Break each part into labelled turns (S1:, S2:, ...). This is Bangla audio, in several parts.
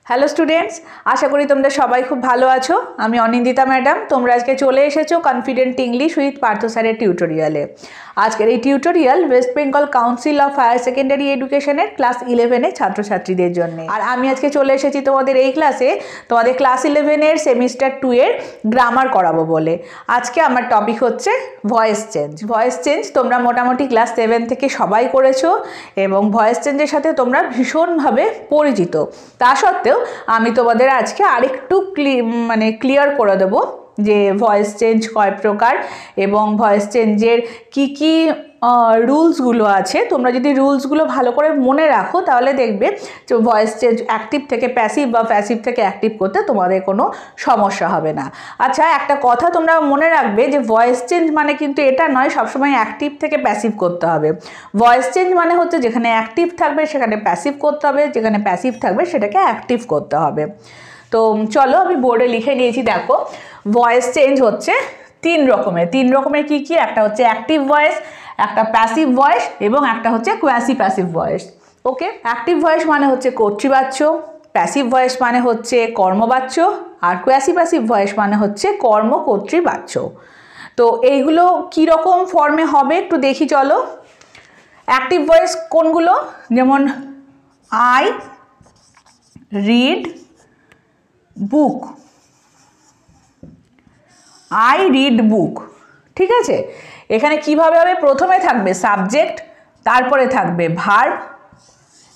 S1: হ্যালো স্টুডেন্টস, আশা করি তোমরা সবাই খুব ভালো আছো। আমি অনিন্দিতা ম্যাডাম। তোমরা আজকে চলে এসেছো কনফিডেন্ট ইংলিশ উইথ পার্থ স্যারের টিউটোরিয়ালে। আজকের এই tutorial West Bengal council of higher secondary এডুকেশনের ক্লাস 11-এর ছাত্রছাত্রীদের জন্য। আর আমি আজকে চলে এসেছি তোমাদের এই ক্লাসে তোমাদের ক্লাস 11-এর সেমিস্টার 2-এর গ্রামার করাবো বলে। আজকে আমার টপিক হচ্ছে ভয়েস চেঞ্জ। ভয়েস চেঞ্জ তোমরা মোটামুটি ক্লাস 7 থেকে সবাই করেছো এবং ভয়েস চেঞ্জের সাথে তোমরা ভীষণভাবে পরিচিত। তা সত্ত্বেও আমি তোমাদের আজকে আরেকটু ক্লিয়ার করে দেবো যে ভয়েস চেঞ্জ কয় প্রকার এবং ভয়েস চেঞ্জের কি রুলসগুলো আছে। তোমরা যদি রুলসগুলো ভালো করে মনে রাখো তাহলে দেখবে যে ভয়েস চেঞ্জ অ্যাক্টিভ থেকে প্যাসিভ বা প্যাসিভ থেকে অ্যাক্টিভ করতে তোমাদের কোনো সমস্যা হবে না। আচ্ছা, একটা কথা তোমরা মনে রাখবে যে ভয়েস চেঞ্জ মানে কিন্তু এটা নয় সবসময় অ্যাক্টিভ থেকে প্যাসিভ করতে হবে। ভয়েস চেঞ্জ মানে হচ্ছে যেখানে অ্যাক্টিভ থাকবে সেখানে প্যাসিভ করতে হবে, যেখানে প্যাসিভ থাকবে সেটাকে অ্যাক্টিভ করতে হবে। তো চলো আমি বোর্ডে লিখে নিয়েছি, দেখো ভয়েস চেঞ্জ হচ্ছে তিন রকমের কি একটা হচ্ছে অ্যাক্টিভ ভয়েস, একটা প্যাসিভ ভয়েস এবং একটা হচ্ছে কোয়াসি প্যাসিভ ভয়েস। ওকে, অ্যাক্টিভ ভয়েস মানে হচ্ছে কর্তৃবাচ্য, প্যাসিভ ভয়েস মানে হচ্ছে কর্মবাচ্য, আর কোয়াসি প্যাসিভ ভয়েস মানে হচ্ছে কর্মকর্তৃবাচ্য। তো এইগুলো কীরকম ফর্মে হবে একটু দেখি চলো। অ্যাক্টিভ ভয়েস কোনগুলো? যেমন I read book, I read বুক। ঠিক আছে, এখানে কিভাবে হবে? প্রথমে থাকবে সাবজেক্ট, তারপরে থাকবে ভার্ব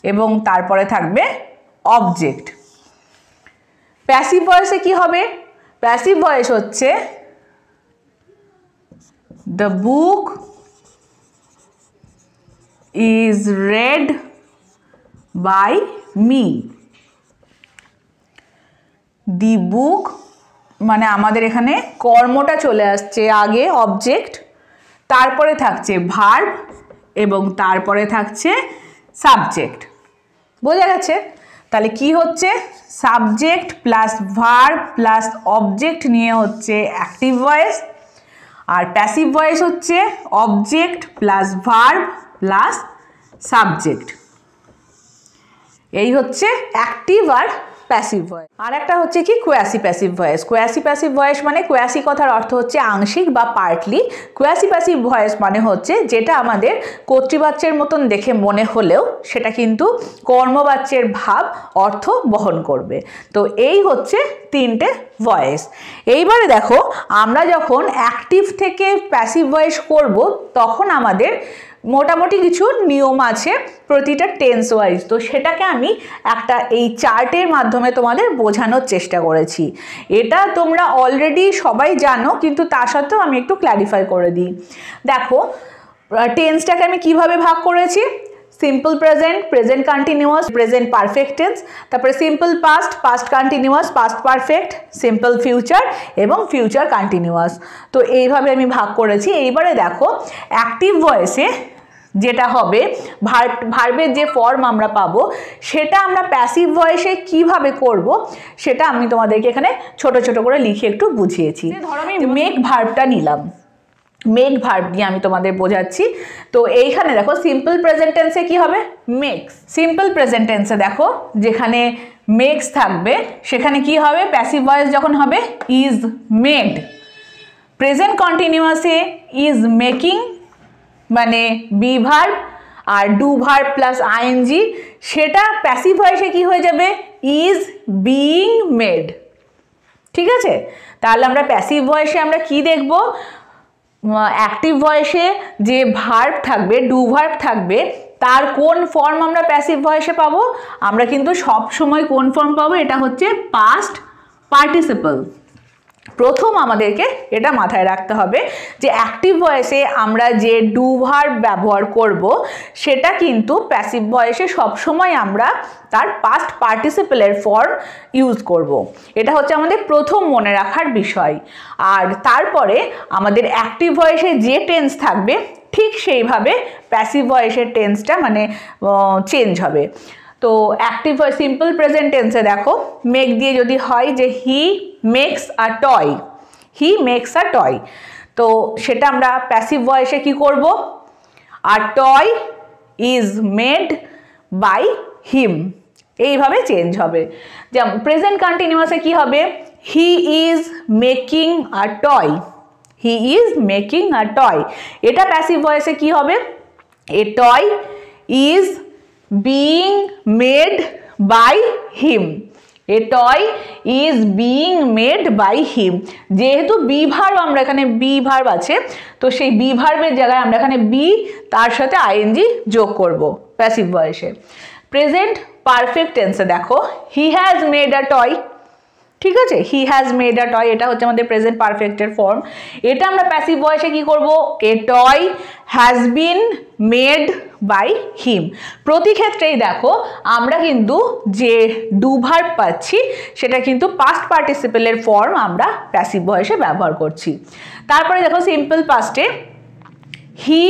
S1: এবং তারপরে থাকবে অবজেক্ট। প্যাসিভ ভয়েসে কি হবে? প্যাসিভ ভয়েস হচ্ছে the book is read by me. The book মানে আমাদের এখানে কর্মটা চলে আসছে আগে, অবজেক্ট, তারপরে থাকছে ভার্ব এবং তারপরে থাকছে সাবজেক্ট। বোঝা গেছে? তাহলে কি হচ্ছে? Subject plus verb plus object নিয়ে হচ্ছে অ্যাক্টিভ ভয়েস, আর প্যাসিভ ভয়েস হচ্ছে object plus verb plus subject. এই হচ্ছে অ্যাক্টিভ আর প্যাসিভ ভয়েস। আর একটা হচ্ছে কি quasi passive voice. Quasi passive voice মানে কোয়াসি কথার অর্থ হচ্ছে আংশিক বা পার্টলি। কোয়াসি প্যাসিভ ভয়েস মানে হচ্ছে যেটা আমাদের কর্তৃবাচ্যের মতন দেখে মনে হলেও সেটা কিন্তু কর্মবাচ্যের ভাব অর্থ বহন করবে। তো এই হচ্ছে তিনটে ভয়েস। এইবারে দেখো আমরা যখন অ্যাক্টিভ থেকে প্যাসিভ ভয়েস করব তখন আমাদের মোটামুটি কিছু নিয়ম আছে প্রতিটা টেন্স ওয়াইজ। তো সেটাকে আমি একটা এই চার্টের মাধ্যমে তোমাদের বোঝানোর চেষ্টা করেছি। এটা তোমরা অলরেডি সবাই জানো, কিন্তু তা সত্ত্বেও আমি একটু ক্ল্যারিফাই করে দিই। দেখো টেন্সটাকে আমি কিভাবে ভাগ করেছি। Simple present, present continuous, present perfect tense, তারপরে simple past, past continuous, past perfect, simple future এবং ফিউচার কন্টিনিউয়াস। তো এইভাবে আমি ভাগ করেছি। এইবারে দেখো অ্যাক্টিভ ভয়েসে যেটা হবে, ভার্বের যে ফর্ম আমরা পাবো সেটা আমরা প্যাসিভ ভয়েসে কিভাবে করব সেটা আমি তোমাদেরকে এখানে ছোট ছোট করে লিখে একটু বুঝিয়েছি। ধরো আমি মেক ভার্বটা নিলাম, মেক ভার্ব দিয়ে আমি তোমাদের বোঝাচ্ছি। তো এইখানে দেখো সিম্পল প্রেজেন্ট টেন্সে কি হবে? মেক্স। সিম্পল প্রেজেন্ট টেন্সে দেখো যেখানে মেক্স থাকবে সেখানে কি হবে? প্যাসিভ ভয়েস যখন হবে ইজ মেড। প্রেজেন্ট কন্টিনিউয়াসে ইজ মেকিং মানে বি ভার্ব আর ডু ভার্ব প্লাস আইএনজি, সেটা প্যাসিভ ভয়েসে কি হয়ে যাবে? Is being made. ঠিক আছে, তাহলে আমরা প্যাসিভ ভয়েসে আমরা কি দেখব? অ্যাক্টিভ ভয়েসে যে ভার্ব থাকবে, ডু ভার্ব থাকবে, তার কোন ফর্ম আমরা প্যাসিভ ভয়েসে পাবো? আমরা কিন্তু সব সময় কোন ফর্ম পাবো? এটা হচ্ছে পাস্ট পার্টিসিপল। প্রথম আমাদেরকে এটা মাথায় রাখতে হবে যে অ্যাক্টিভ ভয়েসে আমরা যে ডু ভার্ব ব্যবহার করব সেটা কিন্তু প্যাসিভ ভয়েসে সবসময় আমরা তার পাস্ট পার্টিসিপেলের ফর্ম ইউজ করব। এটা হচ্ছে আমাদের প্রথম মনে রাখার বিষয়। আর তারপরে আমাদের অ্যাক্টিভ ভয়েসে যে টেন্স থাকবে ঠিক সেইভাবে প্যাসিভ ভয়েসের টেন্সটা মানে চেঞ্জ হবে। তো অ্যাক্টিভ ভয়েস সিম্পল প্রেজেন্ট টেন্সে দেখো মেক দিয়ে যদি হয় যে he makes a toy, he makes a toy, তো সেটা আমরা প্যাসিভ ভয়েসে কি করব? আর toy is made by him, এইভাবে চেঞ্জ হবে। যেমন প্রেজেন্ট কন্টিনিউয়াসে কি হবে, he is making a toy, he is making a toy. এটা প্যাসিভ ভয়েসে কি হবে, a toy is being made by him, a toy is being made by him. যেহেতু বি ভার্ব, আমরা এখানে বি ভার্ব আছে, তো সেই বি ভার্বের জায়গায় আমরা এখানে বি তার সাথে আইএনজি যোগ করব প্যাসিভ ভয়েসে। প্রেজেন্ট পারফেক্ট টেন্সে দেখো, he has made a toy, ঠিক আছে, he has made a toy, এটা হচ্ছে আমাদের প্রেজেন্ট পারফেক্টের ফর্ম। এটা আমরা প্যাসিভ ভয়েসে কি করব, a toy has been made by him. প্রতি ক্ষেত্রেই দেখো আমরা কিন্তু যে ডু ভার্ব পাচ্ছি সেটা কিন্তু পাস্ট পার্টিসিপেলের ফর্ম আমরা প্যাসিভ ভয়েসে ব্যবহার করছি। তারপরে দেখো সিম্পল পাস্টে, he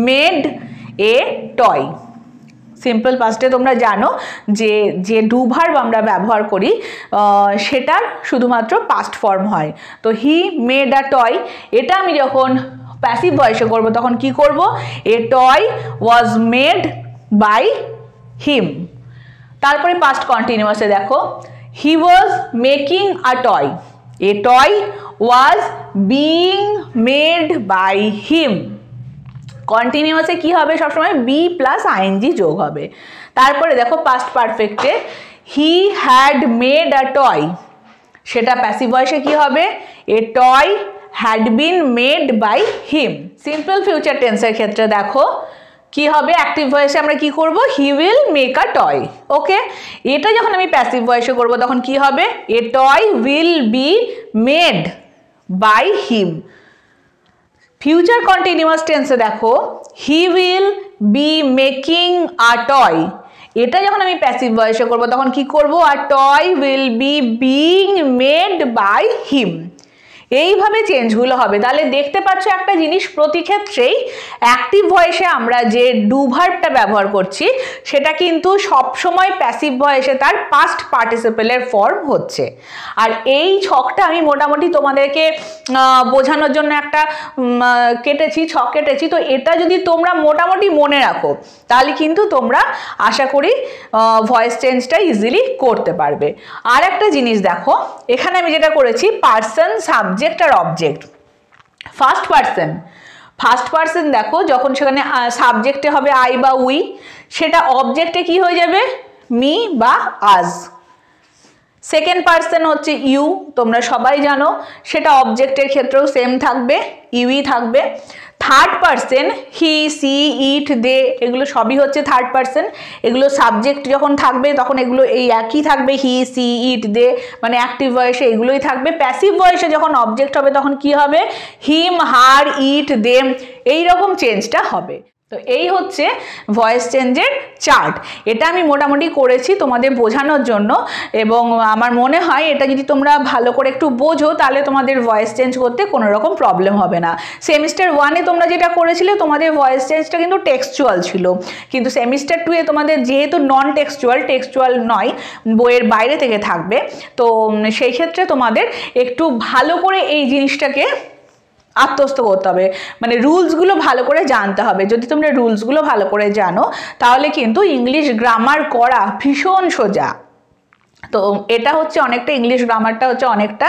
S1: made a toy. Simple পাস্টে তোমরা জানো যে যে ডু ভার্ব আমরা ব্যবহার করি সেটার শুধুমাত্র পাস্ট ফর্ম হয়। তো হি মেড আ টয়, এটা আমি যখন প্যাসিভ ভয়েসে করব তখন কি করব, a toy was made by him. তারপরে পাস্ট কন্টিনিউয়াসে দেখো, he was making a toy, a toy was being made by him. কন্টিনিউয়াসে কি হবে, সবসময় বি প্লাস আইএনজি যোগ হবে। তারপরে দেখো পাস্ট পারফেক্টে, he had made a toy, সেটা প্যাসিভ ভয়েসে কি হবে, a toy had been made by him. Simple future টেন্সের ক্ষেত্রে দেখো কি হবে, অ্যাক্টিভ ভয়েসে আমরা কি করব, he will make a toy. Okay, এটা যখন আমি প্যাসিভ ভয়েসে করব তখন কি হবে, a toy will be made by him. Future continuous টেন্সে দেখো, he will be making a toy, এটা যখন আমি প্যাসিভ ভয়েসে করব তখন কি করব, a toy will be being made by him. এইভাবে চেঞ্জগুলো হবে। তাহলে দেখতে পাচ্ছ একটা জিনিস, প্রতি ক্ষেত্রেই অ্যাক্টিভ ভয়েসে আমরা যে ডু ভার্বটা ব্যবহার করছি সেটা কিন্তু সবসময় প্যাসিভ ভয়েসে তার পাস্ট পার্টিসিপেলের ফর্ম হচ্ছে। আর এই ছকটা আমি মোটামুটি তোমাদেরকে বোঝানোর জন্য একটা ছক কেটেছি। তো এটা যদি তোমরা মোটামুটি মনে রাখো তাহলে কিন্তু তোমরা আশা করি ভয়েস চেঞ্জটা ইজিলি করতে পারবে। আর একটা জিনিস দেখো, এখানে আমি যেটা করেছি, পার্সন, সাবজেক্ট আর অবজেক্ট। ফার্স্ট পার্সন দেখো যখন সেখানে সাবজেক্টে হবে আই বা উই, সেটা অবজেক্টে কি হয়ে যাবে, মি বা আজ। সেকেন্ড পার্সন হচ্ছে ইউ, তোমরা সবাই জানো, সেটা অবজেক্টের ক্ষেত্রেও সেম থাকবে, ইউই থাকবে। থার্ড পার্সন হি, সি, ইট, দে, এগুলো সবই হচ্ছে থার্ড পার্সন। এগুলো সাবজেক্ট যখন থাকবে তখন এগুলো এই একই থাকবে, হি, সি, ইট, দে, মানে অ্যাক্টিভ ভয়েসে এগুলোই থাকবে। প্যাসিভ ভয়েসে যখন অবজেক্ট হবে তখন কি হবে, হিম, হার, ইট, দেম, এইরকম চেঞ্জটা হবে। তো এই হচ্ছে ভয়েস চেঞ্জের চার্ট। এটা আমি মোটামুটি করেছি তোমাদের বোঝানোর জন্য, এবং আমার মনে হয় এটা যদি তোমরা ভালো করে একটু বোঝো তাহলে তোমাদের ভয়েস চেঞ্জ করতে কোনো রকম প্রবলেম হবে না। সেমিস্টার 1-এ তোমরা যেটা করেছিলে তোমাদের ভয়েস চেঞ্জটা কিন্তু টেক্সচুয়াল ছিল, কিন্তু সেমিস্টার 2-এ তোমাদের যেহেতু নন টেক্সচুয়াল নয়, বইয়ের বাইরে থেকে থাকবে, তো সেই ক্ষেত্রে তোমাদের একটু ভালো করে এই জিনিসটাকে আত্মস্থ করতে হবে, মানে রুলসগুলো ভালো করে জানতে হবে। যদি তোমরা রুলসগুলো ভালো করে জানো তাহলে কিন্তু ইংলিশ গ্রামার করা ভীষণ সোজা। তো এটা হচ্ছে অনেকটা, ইংলিশ গ্রামারটা হচ্ছে অনেকটা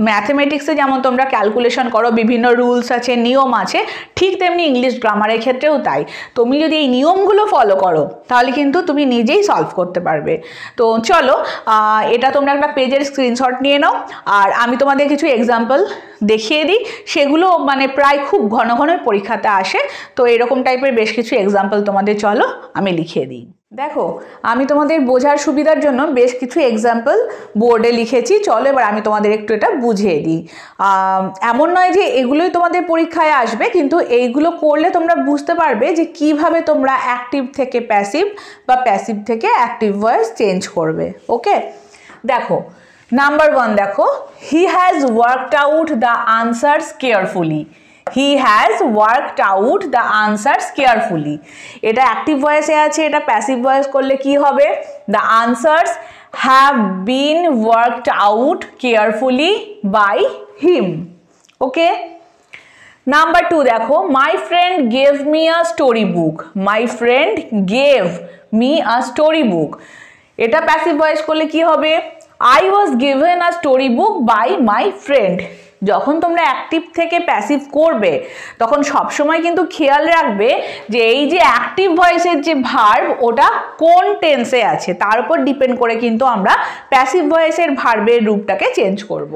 S1: ম্যাথমেটিক্সে যেমন তোমরা ক্যালকুলেশন করো, বিভিন্ন রুলস আছে, নিয়ম আছে, ঠিক তেমনি ইংলিশ গ্রামারের ক্ষেত্রেও তাই। তুমি যদি এই নিয়মগুলো ফলো করো তাহলে কিন্তু তুমি নিজেই সলভ করতে পারবে। তো চলো এটা তোমরা একটা পেজের স্ক্রিনশট নিয়ে নাও, আর আমি তোমাদের কিছু এক্সাম্পল দেখিয়ে দিই, সেগুলো মানে প্রায় খুব ঘন ঘন পরীক্ষাতে আসে। তো এরকম টাইপের বেশ কিছু এক্সাম্পল তোমাদের চলো আমি লিখিয়ে দিই। দেখো আমি তোমাদের বোঝার সুবিধার জন্য বেশ কিছু এক্সাম্পল বোর্ডে লিখেছি, চলো এবার আমি তোমাদের একটু এটা বুঝিয়ে দিই। এমন নয় যে এগুলোই তোমাদের পরীক্ষায় আসবে, কিন্তু এইগুলো করলে তোমরা বুঝতে পারবে যে কিভাবে তোমরা অ্যাক্টিভ থেকে প্যাসিভ বা প্যাসিভ থেকে অ্যাক্টিভ ভয়েস চেঞ্জ করবে। ওকে, দেখো নাম্বার 1 দেখো, he has worked out the answers carefully. He has worked out the answers carefully, এটা অ্যাক্টিভ ভয়েসে আছে। এটা প্যাসিভ ভয়েস করলে কি হবে, the answers have been worked out carefully by him. Okay, number 2 দেখো, my friend gave me a story book. My friend gave me a story book, এটা প্যাসিভ ভয়েস করলে কি হবে, I was given a story book by my friend. যখন তোমরা অ্যাক্টিভ থেকে প্যাসিভ করবে তখন সবসময় কিন্তু খেয়াল রাখবে যে এই যে অ্যাক্টিভ ভয়েসের যে ভার্ব ওটা কোন টেন্সে আছে, তার উপর ডিপেন্ড করে কিন্তু আমরা প্যাসিভ ভয়েসের ভার্বের রূপটাকে চেঞ্জ করব।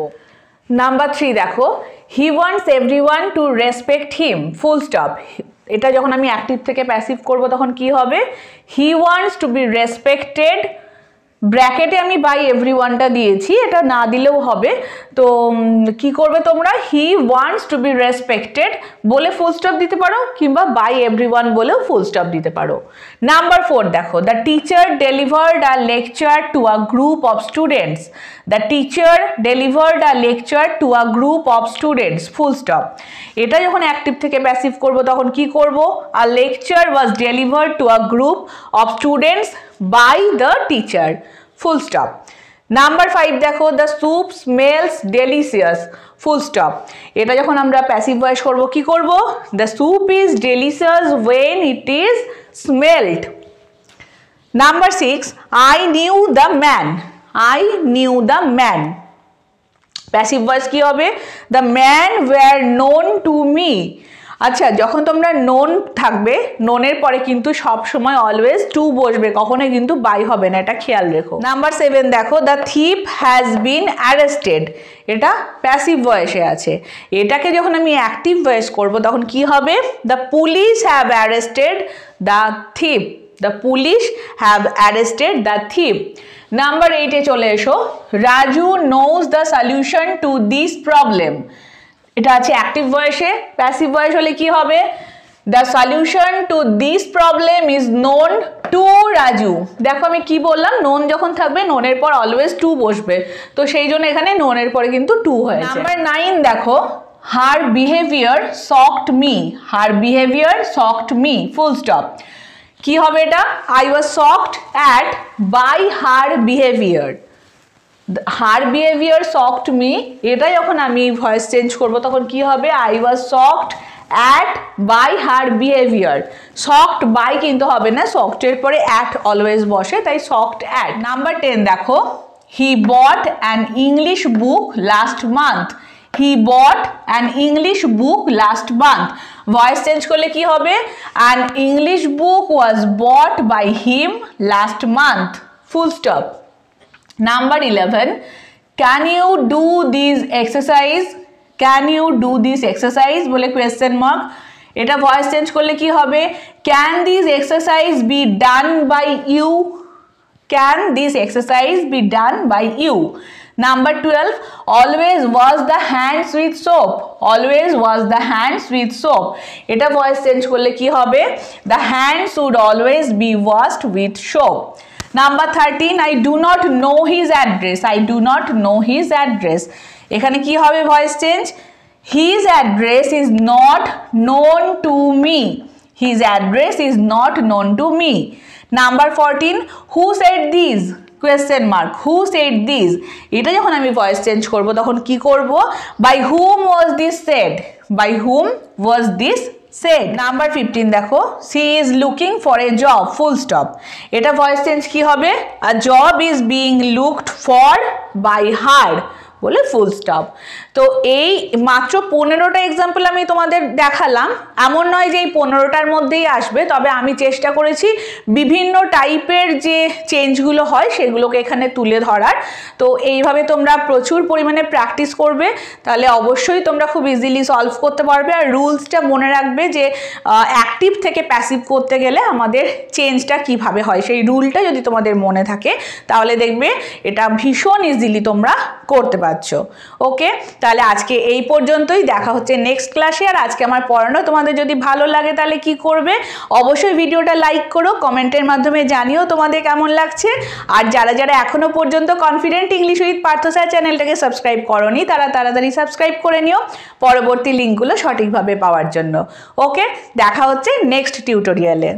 S1: নাম্বার 3 দেখো, he wants everyone to respect him, full stop. এটা যখন আমি অ্যাক্টিভ থেকে প্যাসিভ করব তখন কি হবে, he wants to be respected, ব্র্যাকেটে আমি বাই এভরিওয়ানটা দিয়েছি, এটা না দিলেও হবে। তো কি করবে তোমরা, হি ওয়ান্টস টু বি রেসপেক্টেড বলে ফুল স্টপ দিতে পারো, কিংবা বাই এভরিওয়ান বলেও ফুল স্টপ দিতে পারো। নাম্বার 4 দেখো, the teacher delivered a lecture to a group of students, the teacher delivered a lecture to a group of students, full stop. এটা যখন অ্যাক্টিভ থেকে প্যাসিভ করব তখন কি করব, a lecture was delivered to a group of students by the teacher, full stop. Number 5 দেখো, the soup smells delicious, full stop. এটা যখন আমরা প্যাসিভ ভয়েস করব কি করব, the soup is delicious when it is smelled. Number 6, I knew the man, I knew the man, passive voice কি হবে, the man were known to me. আচ্ছা, যখন তোমরা নোন থাকবে, নোনের পরে কিন্তু সব সময় অলওয়েজ টু বসবে, কখনোই কিন্তু বাই হবে না, এটা খেয়াল রেখো। নাম্বার 7 দেখো, the thief has been arrested, এটা প্যাসিভ ভয়েসে আছে। এটাকে যখন আমি অ্যাক্টিভ ভয়েস করব তখন কি হবে, the police have arrested the thief, the police have arrested the thief. Number 8-এ চলে এসো, Raju knows the solution to this problem, এটা আছে অ্যাক্টিভ ভয়েসে। প্যাসিভ ভয়েস হলে কি হবে, the solution to this problem is known to Raju. দেখো আমি কি বললাম, নোন যখন থাকবে নোনের পর অলওয়েজ টু বসবে, তো সেই জন্য এখানে নোনের পরে কিন্তু টু হয়েছে। নাম্বার 9 দেখো, her behaviour shocked me, her behaviour shocked me, full stop. কি হবে এটা, I was shocked at by her behaviour, her behaviour shocked me. এটা যখন আমি ভয়েস চেঞ্জ করব তখন কি হবে, I was shocked at by her behaviour. Shocked by কিন্তু হবে না, শকডের পরে অ্যাট অলওয়েজ বসে, তাই শকড অ্যাট। নাম্বার 10 দেখো, he bought an English book last month, he bought an English book last month. Voice change করলে কি হবে, an English book was bought by him last month, full stop. Number 11, can you do this exercise, can you do this exercise বলে question mark। এটা ভয়েস চেঞ্জ করলে কি হবে, can this exercise be done by you, can this exercise be done by you। Number 12, always wash the hands with soap, always wash the hands with soap। এটা ভয়েস চেঞ্জ করলে কি হবে, the hands should always be washed with soap। Number 13, I do not know his address, I do not know his address। এখানে কি হবে voice change, his address is not known to me, his address is not known to me। Number 14, who said this, question mark, who said this। এটা যখন আমি ভয়েস চেঞ্জ করব তখন কি করব, by whom was this said, by whom was this said। Number 15 দেখো, she is looking for a job, full stop। এটা ভয়েস চেঞ্জ কি হবে, a job is being looked for by her বলে ফুল স্টপ। তো এই মাত্র 15টা এক্সাম্পল আমি তোমাদের দেখালাম, এমন নয় যে এই 15টার মধ্যেই আসবে, তবে আমি চেষ্টা করেছি বিভিন্ন টাইপের যে চেঞ্জগুলো হয় সেগুলোকে এখানে তুলে ধরার। তো এইভাবে তোমরা প্রচুর পরিমাণে প্র্যাকটিস করবে, তাহলে অবশ্যই তোমরা খুব ইজিলি সলভ করতে পারবে। আর রুলসটা মনে রাখবে যে অ্যাক্টিভ থেকে প্যাসিভ করতে গেলে আমাদের চেঞ্জটা কিভাবে হয়, সেই রুলটা যদি তোমাদের মনে থাকে তাহলে দেখবে এটা ভীষণ ইজিলি তোমরা করতে পারছো। ওকে, তাহলে আজকে এই পর্যন্তই, দেখা হচ্ছে নেক্সট ক্লাসে। আর আজকে আমার পড়ানো তোমাদের যদি ভালো লাগে তাহলে কি করবে, অবশ্যই ভিডিওটা লাইক করো, কমেন্টের মাধ্যমে জানিও তোমাদের কেমন লাগছে। আর যারা যারা এখনো পর্যন্ত confident English with Partha sir চ্যানেলটাকে সাবস্ক্রাইব করোনি তারা তাড়াতাড়ি সাবস্ক্রাইব করে নিও পরবর্তী লিঙ্কগুলো সঠিকভাবে পাওয়ার জন্য। ওকে, দেখা হচ্ছে নেক্সট টিউটোরিয়ালে।